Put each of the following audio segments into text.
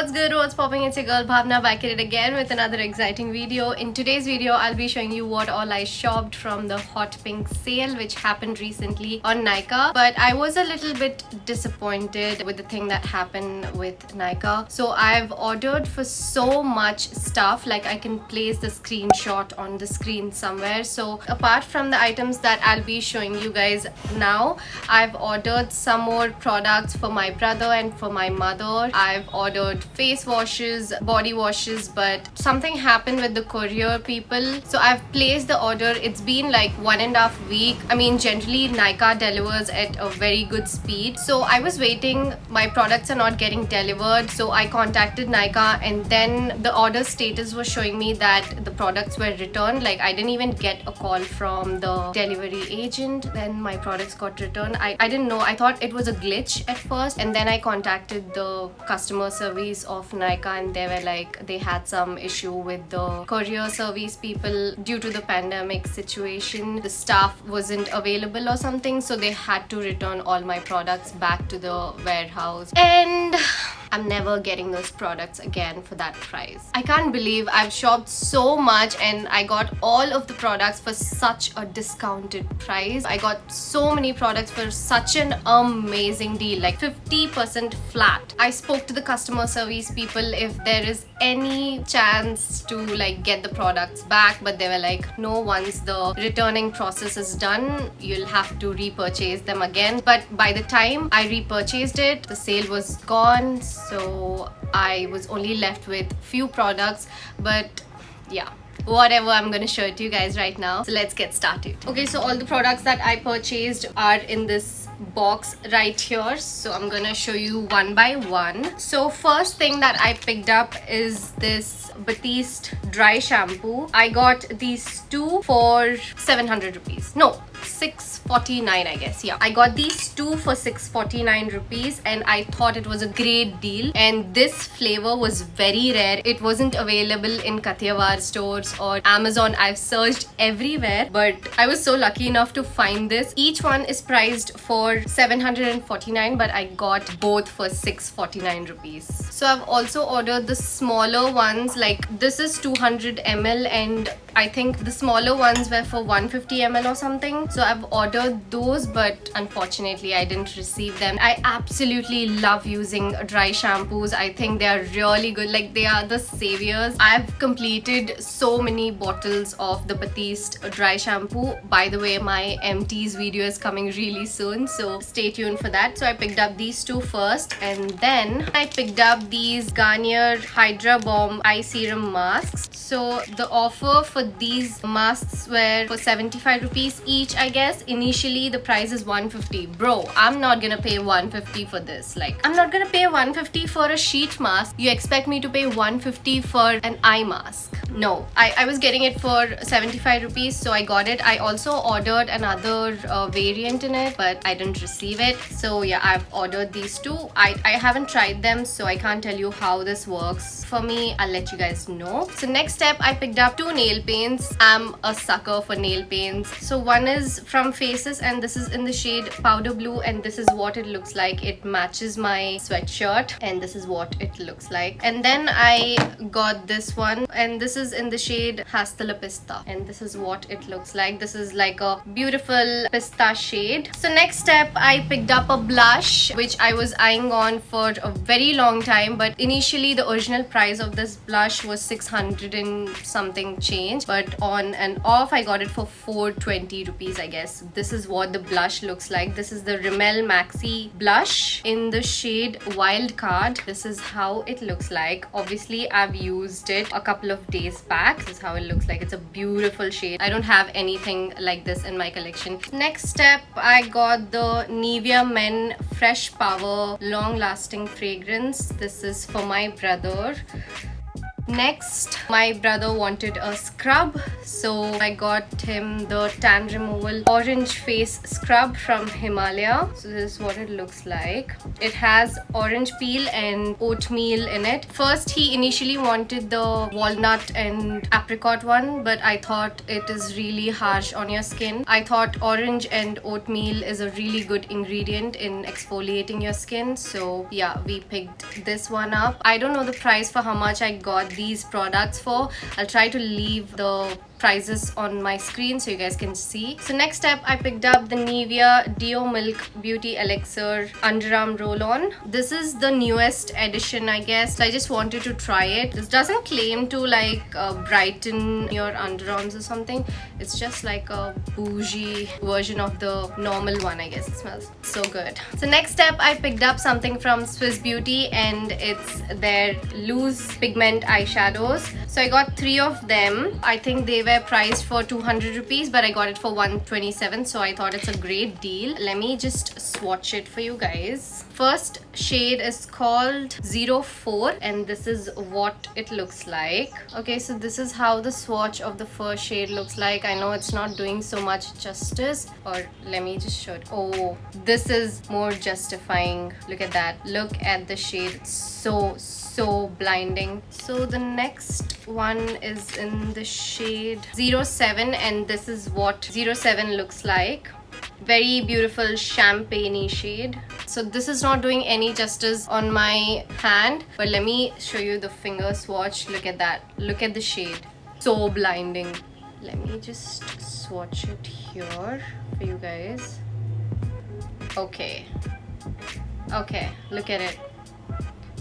what's good, what's popping? It's your girl Bhavna back at it again with another exciting video. In today's video, I'll be showing you what all I shopped from the Hot Pink sale which happened recently on Nykaa. But I was a little bit disappointed with the thing that happened with Nykaa. So I've ordered for so much stuff, like I can place the screenshot on the screen somewhere. So apart from the items that I'll be showing you guys now, I've ordered some more products for my brother and for my mother. I've ordered face washes, body washes, but something happened with the courier people. So I've placed the order. It's been like 1.5 weeks. I mean, generally Nykaa delivers at a very good speed. So I was waiting. My products are not getting delivered. So I contacted Nykaa and then the order status was showing me that the products were returned. Like I didn't even get a call from the delivery agent. Then my products got returned. I didn't know. I thought it was a glitch at first. And then I contacted the customer service of Nykaa and they were like they had some issue with the courier service people due to the pandemic situation. The staff wasn't available or something, so they had to return all my products back to the warehouse. And I'm never getting those products again for that price. I can't believe I've shopped so much and I got all of the products for such a discounted price. I got so many products for such an amazing deal, like 50% flat. I spoke to the customer service people if there is any chance to like get the products back, but they were like, no, once the returning process is done, you'll have to repurchase them again. But by the time I repurchased it, the sale was gone. So I was only left with few products, but yeah, whatever, I'm gonna show it to you guys right now. So let's get started. Okay, so all the products that I purchased are in this box right here, so I'm gonna show you one by one. So first thing that I picked up is this Batiste dry shampoo. I got these two for 700 rupees. No, 649, I guess. Yeah, I got these two for 649 rupees and I thought it was a great deal. And this flavor was very rare. It wasn't available in Kathiawar stores or Amazon. I've searched everywhere, but I was so lucky enough to find this. Each one is priced for 749, but I got both for 649 rupees. So I've also ordered the smaller ones, like this is 200 ml and I think the smaller ones were for 150 ml or something. So I've ordered those, but unfortunately I didn't receive them. I absolutely love using dry shampoos. I think they are really good. Like they are the saviors. I've completed so many bottles of the Batiste dry shampoo. By the way, my empties video is coming really soon, so stay tuned for that. So I picked up these two first and then I picked up these Garnier Hydra Bomb Eye Serum masks. So the offer for these masks were for 75 rupees each, I guess. Initially the price is 150. Bro, I'm not gonna pay 150 for this. Like, I'm not gonna pay 150 for a sheet mask. You expect me to pay 150 for an eye mask? No, I was getting it for 75 rupees, so I got it. I also ordered another variant in it, but I didn't receive it. So yeah, I've ordered these two. I haven't tried them, so I can't tell you how this works for me. I'll let you guys know. So next step, I picked up two nail paints. I'm a sucker for nail paints. So one is from Faces and this is in the shade powder blue and this is what it looks like. It matches my sweatshirt and this is what it looks like. And then I got this one and this is in the shade Hasta Pista and this is what it looks like. This is like a beautiful pista shade. So next step, I picked up a blush which I was eyeing on for a very long time, but initially the original price of this blush was 600 and something change, but on and off I got it for 420 rupees, I guess. This is what the blush looks like. This is the Rimmel Maxi blush in the shade Wild Card. This is how it looks like. Obviously I've used it a couple of days back. This is how it looks like. It's a beautiful shade. I don't have anything like this in my collection. Next step, I got the Nivea Men Fresh Power long lasting fragrance. This is for my brother. Next, my brother wanted a scrub, so I got him the tan removal orange face scrub from Himalaya. So this is what it looks like. It has orange peel and oatmeal in it. First, he initially wanted the walnut and apricot one, but I thought it is really harsh on your skin. I thought orange and oatmeal is a really good ingredient in exfoliating your skin, so yeah, we picked this one up. I don't know the price for how much I got these products for. I'll try to leave the prices on my screen so you guys can see. So next step, I picked up the Nivea Deo Milk Beauty Elixir Underarm Roll-On. This is the newest edition, I guess. So I just wanted to try it. This doesn't claim to like brighten your underarms or something. It's just like a bougie version of the normal one, I guess. It smells so good. So next step, I picked up something from Swiss Beauty, and it's their loose pigment eyeshadows. So I got 3 of them. I think they were priced for 200 rupees, but I got it for 127, so I thought it's a great deal. Let me just swatch it for you guys. First shade is called 04, and this is what it looks like. Okay, so this is how the swatch of the first shade looks like. I know it's not doing so much justice, or let me just show it. Oh, this is more justifying. Look at that. Look at the shade. It's so blinding. So the next one is in the shade 07, and this is what 07 looks like. Very beautiful champagne-y shade. So this is not doing any justice on my hand, but let me show you the finger swatch. Look at that. Look at the shade. So blinding. Let me just swatch it here for you guys. Okay, look at it.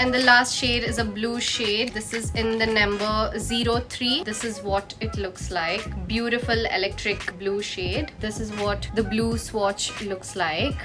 And the last shade is a blue shade. This is in the number 03. This is what it looks like. Beautiful electric blue shade. This is what the blue swatch looks like.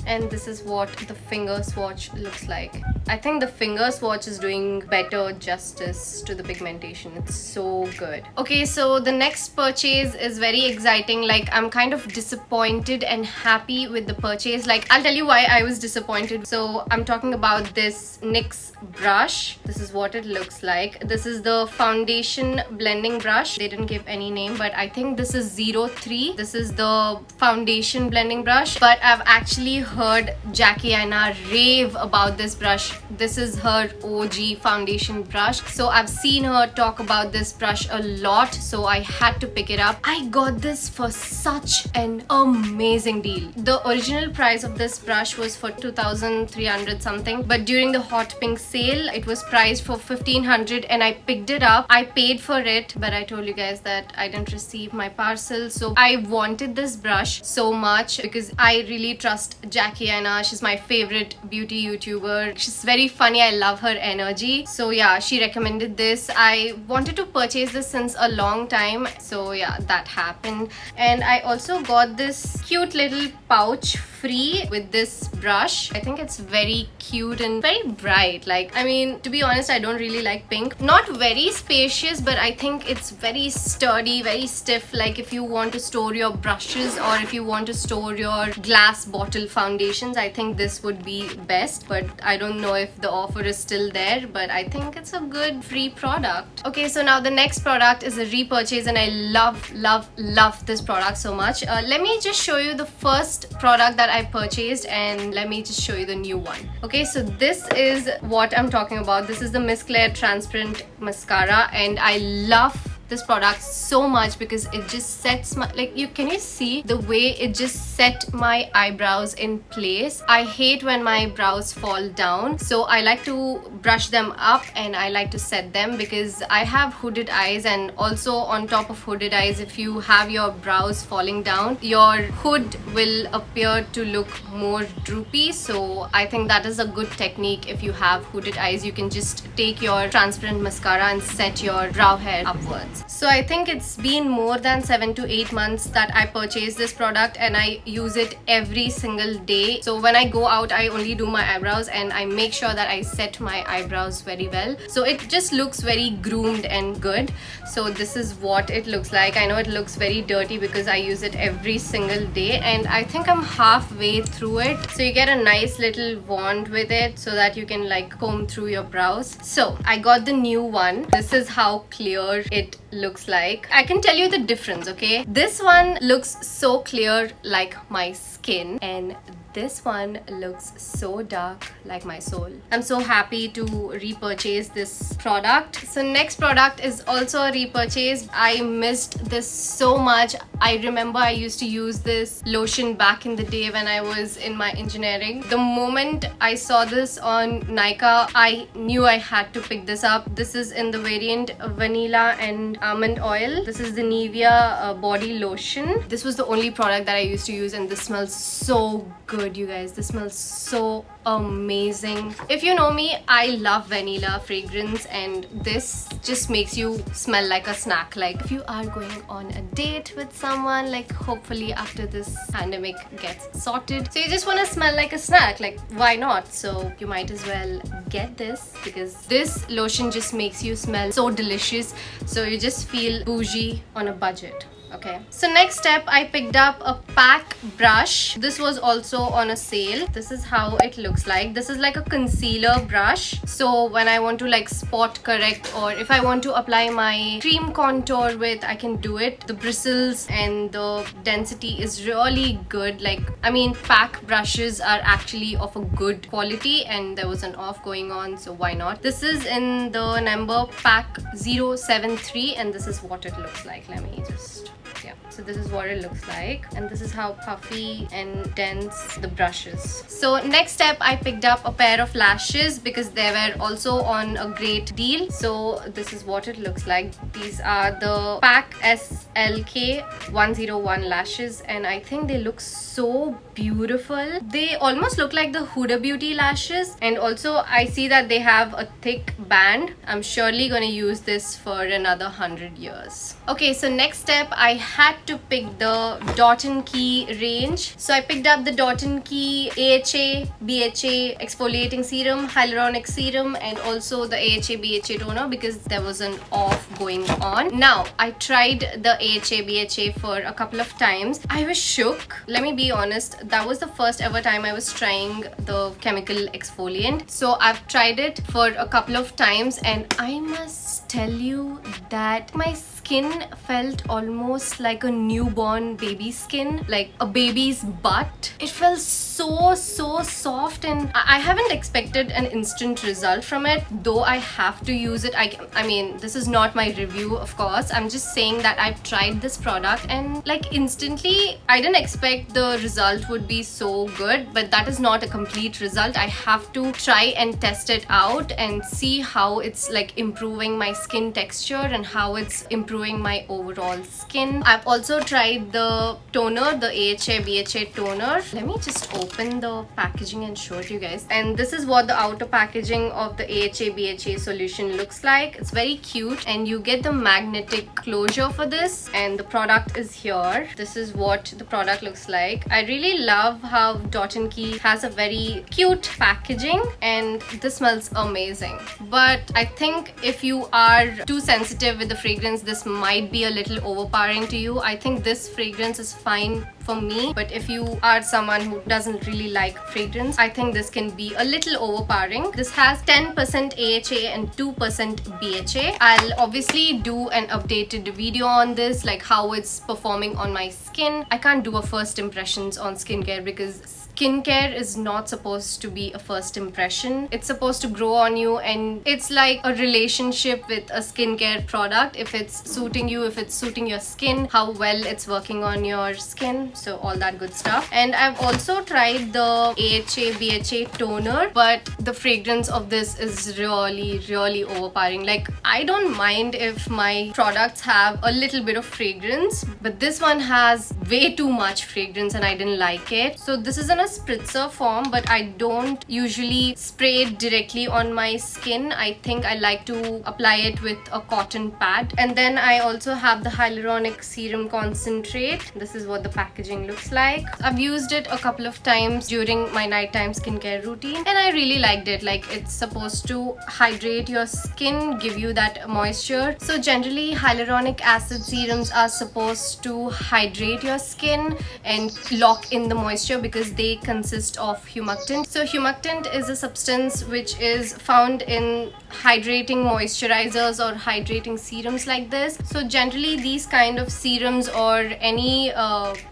And this is what the finger swatch looks like. I think the finger swatch is doing better justice to the pigmentation. It's so good. Okay, so the next purchase is very exciting. Like, I'm kind of disappointed and happy with the purchase. Like, I'll tell you why I was disappointed. So I'm talking about this NYX brush. This is what it looks like. This is the foundation blending brush. They didn't give any name, but I think this is 03. This is the foundation blending brush. But I've actually heard Jackie Aina rave about this brush. This is her OG foundation brush. So I've seen her talk about this brush a lot, so I had to pick it up. I got this for such an amazing deal. The original price of this brush was for 2,300 something, but during the hot pink sale it was priced for 1,500, and I picked it up. I paid for it, but I told you guys that I didn't receive my parcel. So I wanted this brush so much because I really trust Jackie Aina. She's my favorite beauty YouTuber. She's very funny. I love her energy. So yeah, she recommended this. I wanted to purchase this since a long time, so yeah, that happened. And I also got this cute little pouch free with this brush. I think it's very cute and very bright. Like, I mean, to be honest, I don't really like pink. Not very spacious, but I think it's very sturdy, very stiff. Like, if you want to store your brushes or if you want to store your glass bottle foundations, I think this would be best. But I don't know if the offer is still there, but I think it's a good free product. Okay, so now the next product is a repurchase, and I love this product so much. Let me just show you the first product that I purchased, and let me just show you the new one. Okay, so this is what I'm talking about. This is the Miss Claire Transparent Mascara, and I love this product so much because it just sets my, like, can you see the way it just set my eyebrows in place? I hate when my brows fall down, so I like to brush them up and I like to set them because I have hooded eyes, and also on top of hooded eyes, if you have your brows falling down, your hood will appear to look more droopy. So I think that is a good technique. If you have hooded eyes, you can just take your transparent mascara and set your brow hair upwards. So I think it's been more than 7 to 8 months that I purchased this product, and I use it every single day. So when I go out, I only do my eyebrows, and I make sure that I set my eyebrows very well, so it just looks very groomed and good. So this is what it looks like. I know it looks very dirty because I use it every single day, and I think I'm halfway through it. So you get a nice little wand with it so that you can like comb through your brows. So I got the new one. This is how clear it looks like. I can tell you the difference, okay? This one looks so clear like my skin, and this one looks so dark like my soul. I'm so happy to repurchase this product. So next product is also a repurchase. I missed this so much. I remember I used to use this lotion back in the day when I was in my engineering. The moment I saw this on Nykaa, I knew I had to pick this up. This is in the variant vanilla and almond oil. This is the Nivea body lotion. This was the only product that I used to use, and this smells so good, you guys. This smells so amazing. If you know me, I love vanilla fragrance, and this just makes you smell like a snack. Like if you are going on a date with someone, like hopefully after this pandemic gets sorted, so you just want to smell like a snack, like why not? So you might as well get this, because this lotion just makes you smell so delicious, so you just feel bougie on a budget. Okay, so next step, I picked up a pack brush. This was also on a sale. This is how it looks like. This is like a concealer brush. So when I want to like spot correct, or if I want to apply my cream contour with, I can do it. The bristles and the density is really good. Like, I mean, pack brushes are actually of a good quality, and there was an off going on, so why not? This is in the number pack 073, and this is what it looks like. Let me just... yeah, so this is what it looks like, and this is how puffy and dense the brush is. So next step, I picked up a pair of lashes because they were also on a great deal. So this is what it looks like. These are the Pack SLK 101 lashes, and I think they look so beautiful. They almost look like the Huda Beauty lashes, and also I see that they have a thick band. I'm surely gonna use this for another 100 years. Okay, so next step, I had to pick the Dot & Key range. So I picked up the Dot & Key AHA BHA exfoliating serum, hyaluronic serum, and also the AHA BHA toner because there was an off going on. Now I tried the AHA BHA for a couple of times. I was shook. Let me be honest, that was the first ever time I was trying the chemical exfoliant. So I've tried it for a couple of times, and I must tell you that my skin felt almost like a newborn baby skin, like a baby's butt. It felt so soft, and I haven't expected an instant result from it, though I have to use it. I mean, this is not my review, of course. I'm just saying that I've tried this product, and like instantly I didn't expect the result would be so good, but that is not a complete result. I have to try and test it out and see how it's like improving my skin texture and how it's improving my overall skin. I've also tried the toner, the AHA BHA toner. Let me just open the packaging and show it to you guys. And this is what the outer packaging of the AHA BHA solution looks like. It's very cute, and you get the magnetic closure for this, and the product is here. This is what the product looks like. I really love how Dot & Key has a very cute packaging, and this smells amazing. But I think if you are too sensitive with the fragrance, this might be a little overpowering to you. I think this fragrance is fine for me, but if you are someone who doesn't really like fragrance, I think this can be a little overpowering. This has 10% AHA and 2% BHA. I'll obviously do an updated video on this, like how it's performing on my skin. I can't do a first impressions on skincare because skincare is not supposed to be a first impression. It's supposed to grow on you, and it's like a relationship with a skincare product. If it's suiting you, if it's suiting your skin, how well it's working on your skin, so all that good stuff. And I've also tried the AHA BHA toner, but the fragrance of this is really overpowering. Like, I don't mind if my products have a little bit of fragrance, but this one has way too much fragrance and I didn't like it. So this is in a a spritzer form, but I don't usually spray it directly on my skin. I think I like to apply it with a cotton pad. And then I also have the hyaluronic serum concentrate. This is what the packaging looks like. I've used it a couple of times during my nighttime skincare routine, and I really liked it. Like, it's supposed to hydrate your skin, give you that moisture. So generally hyaluronic acid serums are supposed to hydrate your skin and lock in the moisture because they consist of humectant. So humectant is a substance which is found in hydrating moisturizers or hydrating serums like this. So generally these kind of serums or any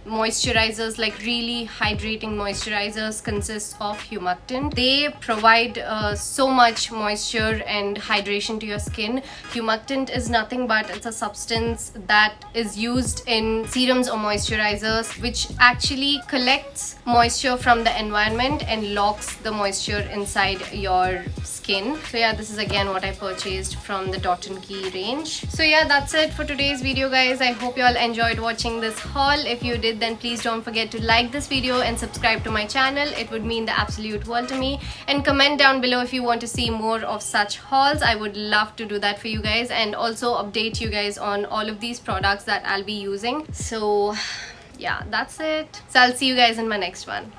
moisturizers, like really hydrating moisturizers, consist of humectant. They provide so much moisture and hydration to your skin. Humectant is nothing but it's a substance that is used in serums or moisturizers, which actually collects moisture from the environment and locks the moisture inside your skin. So yeah, this is again what I purchased from the Dot & Key range. So yeah, that's it for today's video, guys. I hope you all enjoyed watching this haul. If you did, then please don't forget to like this video and subscribe to my channel. It would mean the absolute world to me. And comment down below if you want to see more of such hauls. I would love to do that for you guys, and also update you guys on all of these products that I'll be using. So yeah, that's it. So I'll see you guys in my next one.